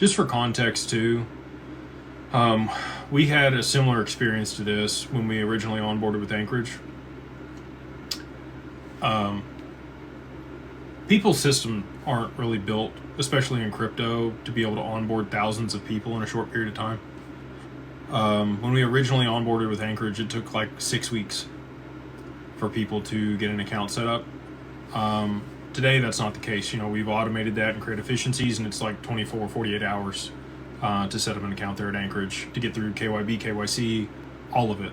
Just for context too, we had a similar experience to this when we originally onboarded with Anchorage. People's systems aren't really built, especially in crypto, to be able to onboard thousands of people in a short period of time. When we originally onboarded with Anchorage, it took like 6 weeks for people to get an account set up. Today, that's not the case. We've automated that and create efficiencies, and it's like 24, 48 hours to set up an account there at Anchorage to get through KYB, KYC, all of it,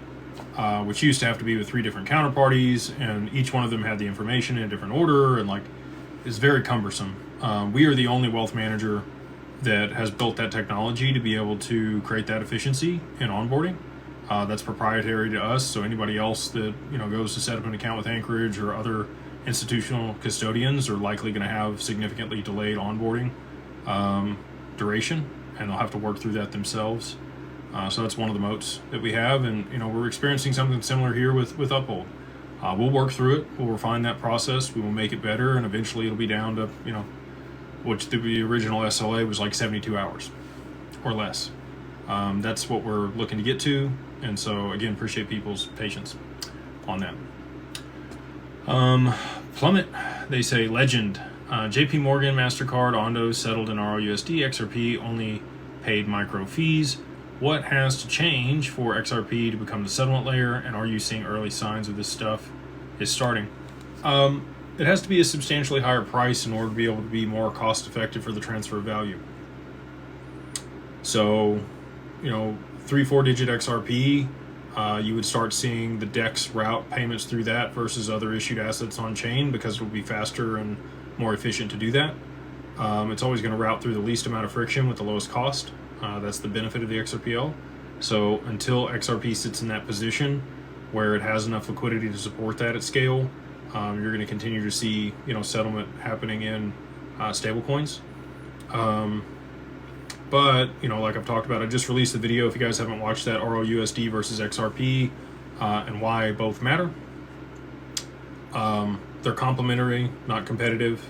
which used to have to be with 3 different counterparties, and each one of them had the information in a different order, and it's very cumbersome. We are the only wealth manager that has built that technology to be able to create that efficiency in onboarding. That's proprietary to us, so anybody else that goes to set up an account with Anchorage or other institutional custodians are likely going to have significantly delayed onboarding duration, and they'll have to work through that themselves. So that's one of the moats that we have, and we're experiencing something similar here with Uphold. We'll work through it. We'll refine that process. We will make it better, and eventually it'll be down to which the original SLA was like 72 hours or less. That's what we're looking to get to, and so again, appreciate people's patience on that. Plummet, they say legend. JP Morgan, MasterCard, Ondo settled in RLUSD. XRP only paid micro fees. What has to change for XRP to become the settlement layer, and are you seeing early signs of this stuff is starting? It has to be a substantially higher price in order to be able to be more cost effective for the transfer of value. So, 3-4 digit XRP, you would start seeing the DEX route payments through that versus other issued assets on chain, because it will be faster and more efficient to do that. It's always going to route through the least amount of friction with the lowest cost. That's the benefit of the XRPL. So until XRP sits in that position where it has enough liquidity to support that at scale, you're going to continue to see settlement happening in stablecoins. But like I've talked about, I just released a video. If you guys haven't watched that, RLUSD versus XRP, and why both matter. They're complementary, not competitive,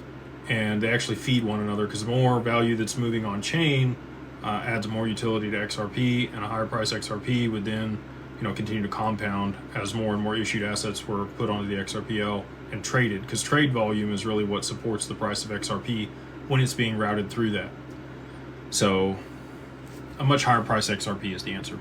and they actually feed one another, because the more value that's moving on chain adds more utility to XRP, and a higher price XRP would then continue to compound as more and more issued assets were put onto the XRPL and traded, because trade volume is really what supports the price of XRP when it's being routed through that. So a much higher price XRP is the answer.